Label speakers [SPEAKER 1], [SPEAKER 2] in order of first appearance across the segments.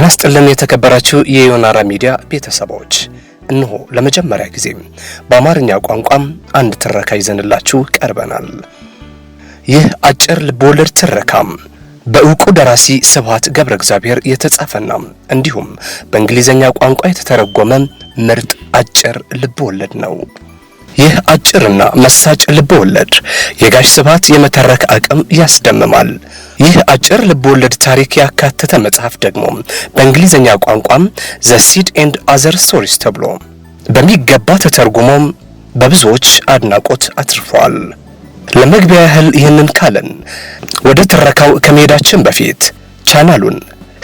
[SPEAKER 1] ጤና ይስጥልን የተከበራችሁ የዮናራ ሚዲያ ቤተሰቦች፣ እነሆ ለመጀመሪያ ጊዜ በአማርኛ ቋንቋም አንድ ትረካ ይዘንላችሁ ቀርበናል። ይህ አጭር ልቦለድ ትረካም በእውቁ ደራሲ ስብሐት ገብረ እግዚአብሔር የተጻፈና እንዲሁም በእንግሊዘኛ ቋንቋ የተተረጎመ ምርጥ አጭር ልቦለድ ነው። ይህ አጭርና መሳጭ ልቦለድ የጋሽ ስብሐት የመተረክ አቅም ያስደምማል። ይህ አጭር ልቦለድ ታሪክ ያካተተ መጽሐፍ ደግሞ በእንግሊዘኛ ቋንቋም ዘ ሲድ ኤንድ አዘር ስቶሪስ ተብሎ በሚገባ ተተርጉሞ በብዙዎች አድናቆት አትርፏል። ለመግቢያ ያህል ይህንን ካለን ወደ ትረካው ከመሄዳችን በፊት ቻናሉን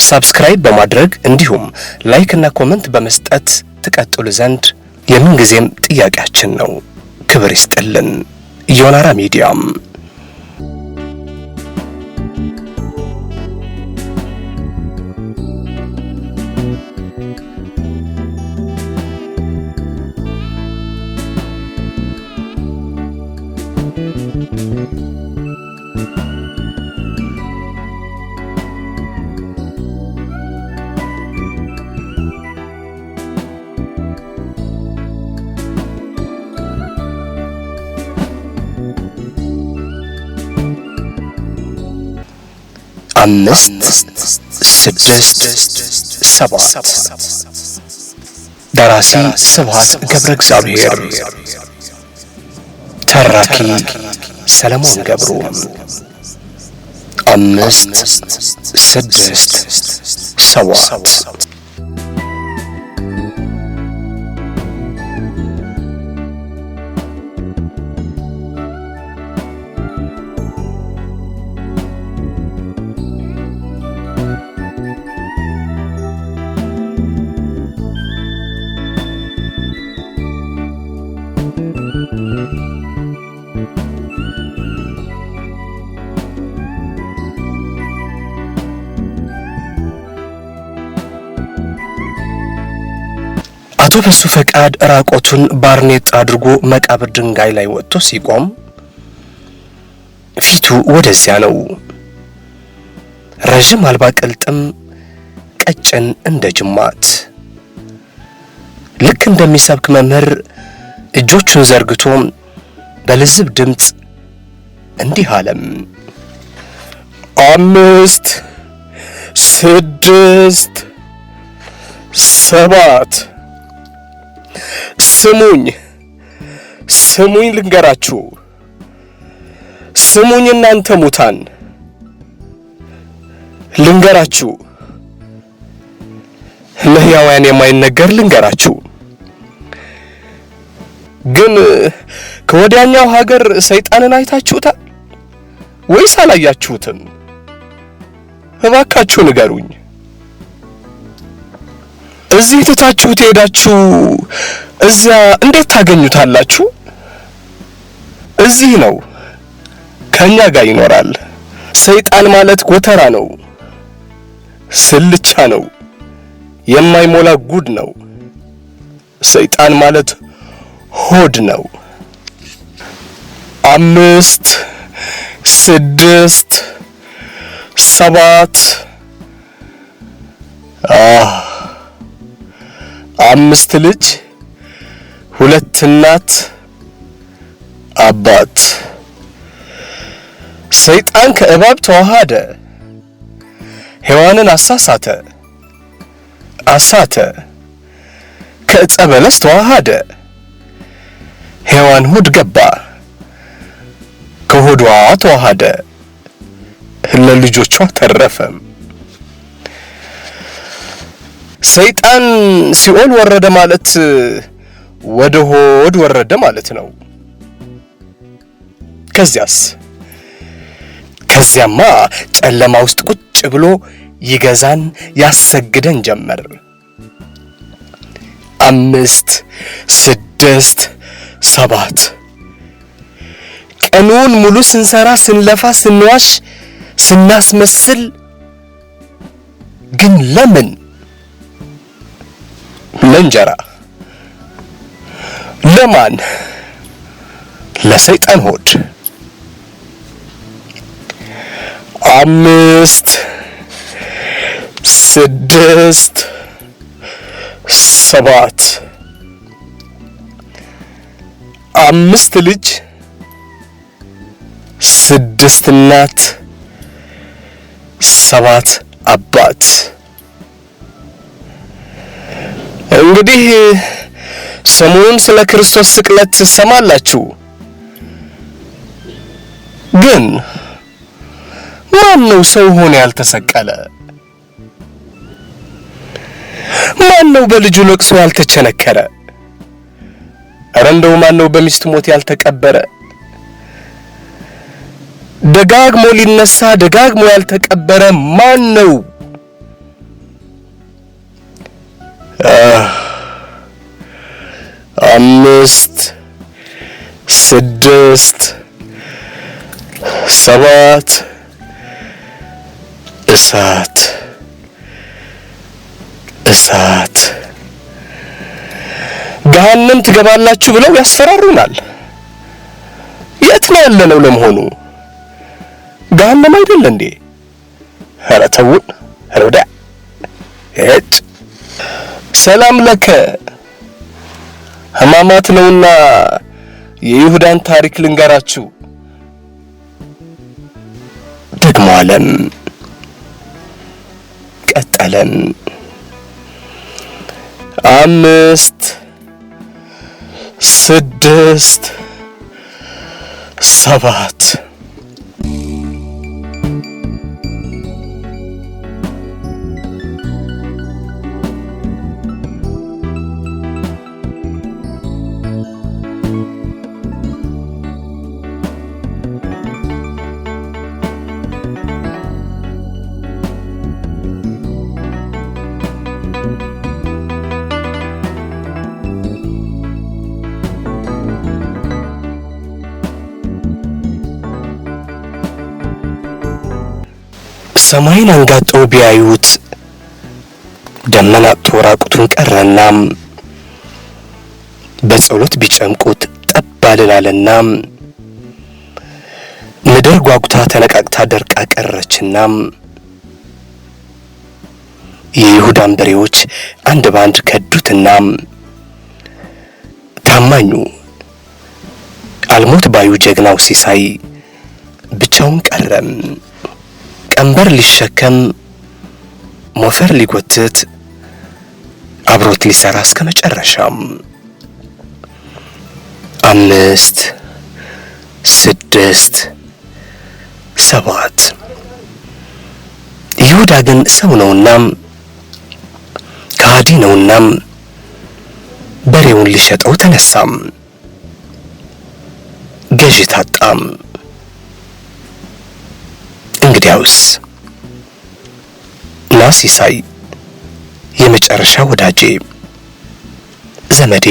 [SPEAKER 1] ሰብስክራይብ በማድረግ እንዲሁም ላይክ እና ኮሜንት በመስጠት ተቀጥሉ ዘንድ የምንጊዜም ጥያቄያችን ነው። ክብር ይስጥልን። ዮናራ ሚዲያም አምስት ስድስት ሰባት ደራሲ ስብሐት ገብረ እግዚአብሔር፣ ተራኪ ሰለሞን ገብሩ። አምስት ስድስት ሰባት አቶ በሱ ፈቃድ ራቆቱን ባርኔጣ አድርጎ መቃብር ድንጋይ ላይ ወጥቶ ሲቆም ፊቱ ወደዚያ ነው። ረጅም አልባ ቅልጥም ቀጭን እንደ ጅማት፣ ልክ እንደሚሰብክ መምህር እጆቹን ዘርግቶ በልዝብ ድምፅ እንዲህ አለም። አምስት ስድስት ሰባት ስሙኝ ልንገራችሁ፣ ስሙኝ እናንተ ሙታን ልንገራችሁ፣ ለሕያዋን የማይነገር ልንገራችሁ። ግን ከወዲያኛው ሀገር ሰይጣንን አይታችሁታል ወይስ አላያችሁትም? እባካችሁ ንገሩኝ። እዚህ ትታችሁት ሄዳችሁ እዚያ እንዴት ታገኙታላችሁ? እዚህ ነው፣ ከኛ ጋር ይኖራል። ሰይጣን ማለት ጎተራ ነው፣ ስልቻ ነው፣ የማይሞላ ጉድ ነው። ሰይጣን ማለት ሆድ ነው። አምስት ስድስት ሰባት አምስት ልጅ፣ ሁለት እናት አባት። ሰይጣን ከእባብ ተዋሃደ፣ ሔዋንን አሳሳተ። ከዕፀ በለስ ተዋሃደ፣ ሔዋን ሆድ ገባ፣ ከሆዷ ተዋሃደ፣ ለልጆቿ ተረፈ። ሰይጣን ሲኦል ወረደ ማለት ወደ ሆድ ወረደ ማለት ነው። ከዚያማ ጨለማ ውስጥ ቁጭ ብሎ ይገዛን ያሰግደን ጀመር። አምስት ስድስት ሰባት ቀኑን ሙሉ ስንሰራ፣ ስንለፋ፣ ስንዋሽ፣ ስናስመስል ግን ለምን? ለእንጀራ። ለማን? ለሰይጣን ሆድ። አምስት 6 7 5 ልጅ 6 እናት 7 አባት። እንግዲህ ሰሞኑን ስለ ክርስቶስ ስቅለት ትሰማላችሁ። ግን ማን ነው ሰው ሆኖ ያልተሰቀለ? ማን ነው በልጁ ለቅሶ ያልተቸነከረ? ኧረ እንደው ማን ነው በሚስቱ ሞት ያልተቀበረ? ደጋግሞ ሊነሳ ደጋግሞ ያልተቀበረ ማን ነው? 5 6 7 እሳት ገሃነም ትገባላችሁ ብለው ያስፈራሩናል። የት ነው ያለነው ለመሆኑ? ገሃነም አይደል እንዴ? ኧረ ተውን፣ ኧረ ወዲያ እጭ። ሰላም ለከ ሕማማት ነውና የይሁዳን ታሪክ ልንገራችሁ። ደግሞ አለም ቀጠለም። 5 6 7 ሰማይን አንጋጠው ቢያዩት ደመና ተወራቁቱን ቀረና በጸሎት ቢጨምቁት ጠባልላለና ምድር ጓጉታ ተነቃቅታ ደርቃ ቀረችና የይሁዳን በሬዎች አንድ ባንድ ከዱትና ታማኙ አልሞት ባዩ ጀግናው ሲሳይ ብቻውን ቀረም። ቀንበር ሊሸከም ሞፈር ሊጎትት አብሮት ሊሰራ እስከ መጨረሻም 5 6 7 ይሁዳ ግን ሰው ነውና ከሃዲ ነውና በሬውን ሊሸጠው ተነሳም። ገዢ ታጣም። እንግዲያውስ ናሲሳይ የመጨረሻ ወዳጄ ዘመዴ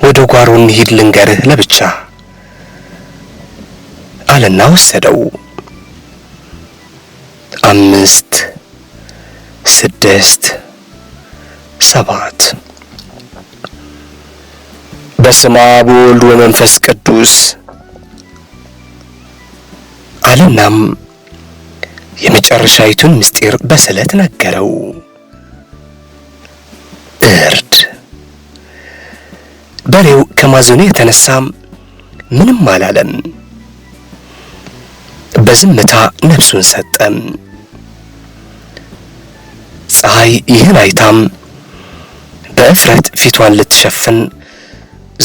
[SPEAKER 1] ወደ ጓሮ እንሂድ ልንገርህ ለብቻ አለና ወሰደው። 5 6 7 በስመ አብ ወወልድ ወመንፈስ ቅዱስ አለናም የመጨረሻይቱን ምስጢር በስለት ነገረው። እርድ በሬው ከማዘኑ የተነሳ ምንም አላለም። በዝምታ ነፍሱን ሰጠም። ፀሐይ ይህን አይታም በእፍረት ፊቷን ልትሸፍን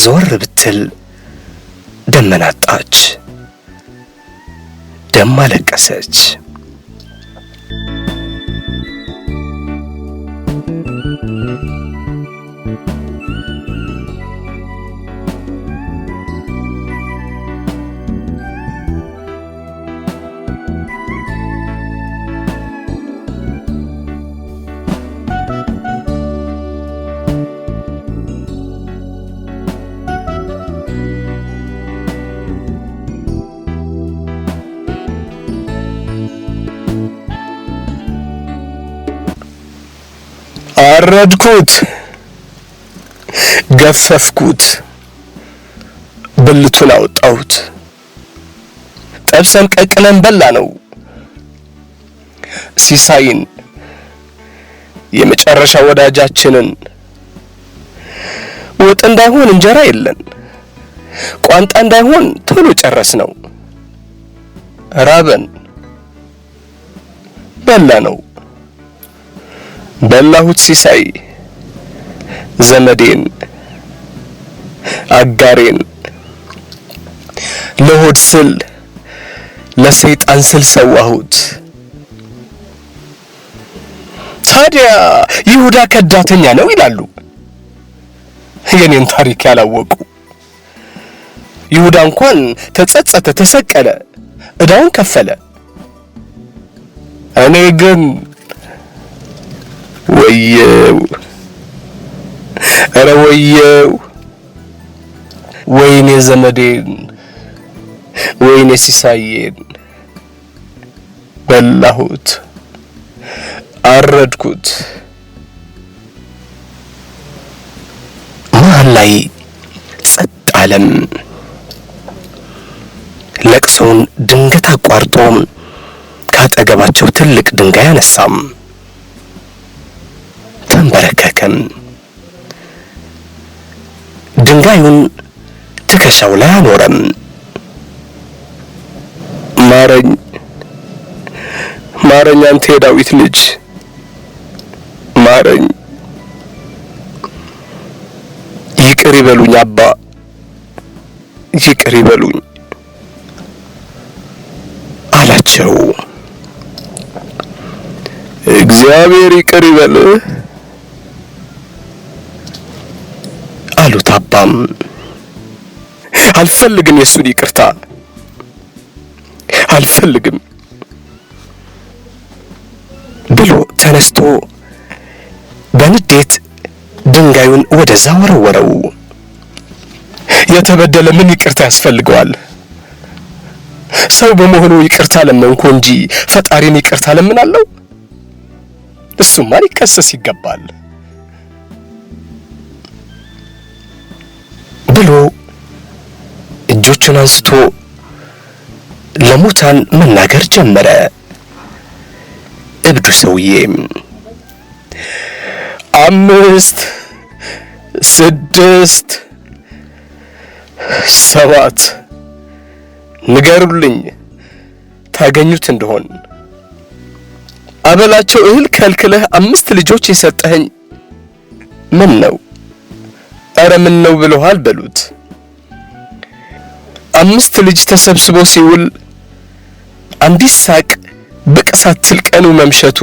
[SPEAKER 1] ዞር ብትል ደመና አጣች። ደም አለቀሰች። አረድኩት፣ ገፈፍኩት፣ ብልቱን አወጣሁት፣ ጠብሰን ቀቅለን በላ ነው። ሲሳይን የመጨረሻ ወዳጃችንን ወጥ እንዳይሆን እንጀራ የለን፣ ቋንጣ እንዳይሆን ቶሎ ጨረስነው። ራበን፣ በላነው። በላሁት ሲሳይ ዘመዴን አጋሬን። ለሆድ ስል ለሰይጣን ስል ሰዋሁት። ታዲያ ይሁዳ ከዳተኛ ነው ይላሉ የኔን ታሪክ ያላወቁ። ይሁዳ እንኳን ተጸጸተ፣ ተሰቀለ፣ ዕዳውን ከፈለ። እኔ ግን ወየው፣ ኧረ ወየው፣ ወይኔ ዘመዴን፣ ወይኔ ሲሳይን በላሁት፣ አረድኩት። መሀል ላይ ጸጥ አለም። ለቅሶን ድንገት አቋርጦ ካጠገባቸው ትልቅ ድንጋይ አነሳም፣ ተንበረከከም። ድንጋዩን ትከሻው ላይ አኖረም። ማረኝ፣ ማረኝ አንተ የዳዊት ልጅ ማረኝ፣ ይቅር ይበሉኝ አባ፣ ይቅር ይበሉኝ አላቸው። እግዚአብሔር ይቅር ይበልህ አሉት። አባም አልፈልግም፣ የሱን ይቅርታ አልፈልግም ብሎ ተነስቶ በንዴት ድንጋዩን ወደዛ ወረወረው። የተበደለ ምን ይቅርታ ያስፈልገዋል? ሰው በመሆኑ ይቅርታ ለመንኩ እንጂ ፈጣሪን ይቅርታ ለምናለው? እሱማ ሊከሰስ ይገባል ብሎ እጆቹን አንስቶ ለሙታን መናገር ጀመረ። እብዱ ሰውዬ 5 6 7 ንገሩልኝ ታገኙት እንደሆን አበላቸው እህል ከልክለህ 5 ልጆች የሰጠኸኝ ምን ነው? ኧረ ምን ነው ብለዋል በሉት። 5 ልጅ ተሰብስቦ ሲውል አንዲት ሳቅ ብቅ ሳትል ቀኑ መምሸቱ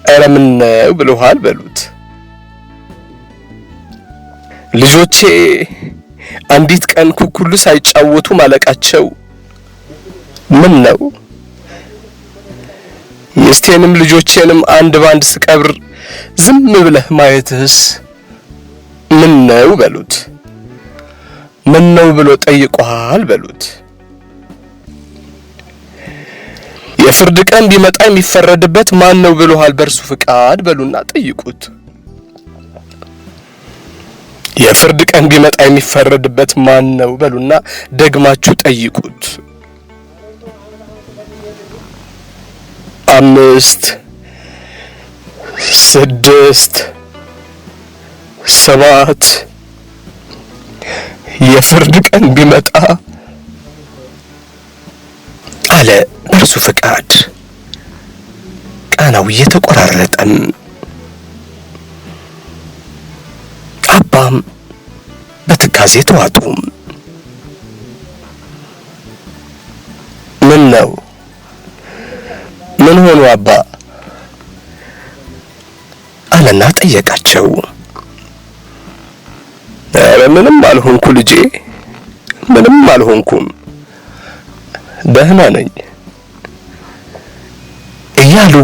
[SPEAKER 1] ኧረ ምን ነው ብለዋል በሉት። ልጆቼ አንዲት ቀን ኩኩሉ ሳይጫወቱ ማለቃቸው ምን ነው? ሚስቴንም ልጆቼንም አንድ ባንድ ስቀብር ዝም ብለህ ማየትህስ ምን ነው በሉት። ምን ነው ብሎ ጠይቋል በሉት። የፍርድ ቀን ቢመጣ የሚፈረድበት ማን ነው ብለዋል በእርሱ ፍቃድ በሉና ጠይቁት። የፍርድ ቀን ቢመጣ የሚፈረድበት ማን ነው በሉና ደግማችሁ ጠይቁት። 5 6 7 የፍርድ ቀን ቢመጣ አለ በእርሱ ፍቃድ። ቃናው እየተቆራረጠም አባም በትካዜ ተዋጡ። ምን ነው? ምን ሆኑ አባ አለና ጠየቃቸው። ኧረ ምንም አልሆንኩ ልጄ፣ ምንም አልሆንኩም፣ ደህና ነኝ እያሉ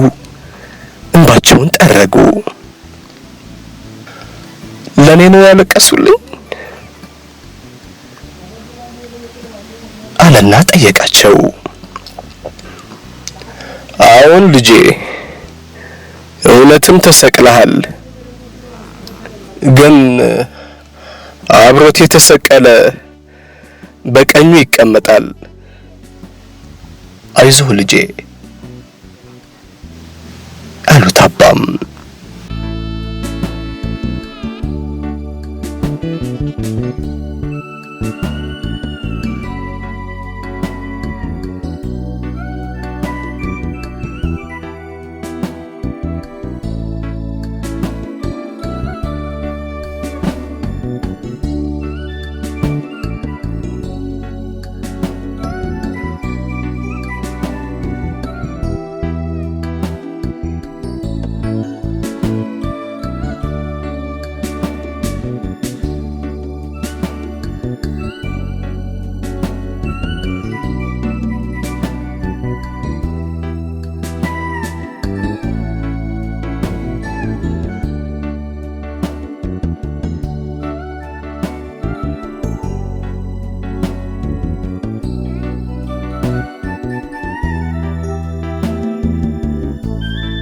[SPEAKER 1] እንባቸውን ጠረጉ። ለኔ ነው ያለቀሱልኝ አለና ጠየቃቸው። አዎን ልጄ፣ እውነትም ተሰቅለሃል፣ ግን አብሮት የተሰቀለ በቀኙ ይቀመጣል። አይዞህ ልጄ አሉት አባም።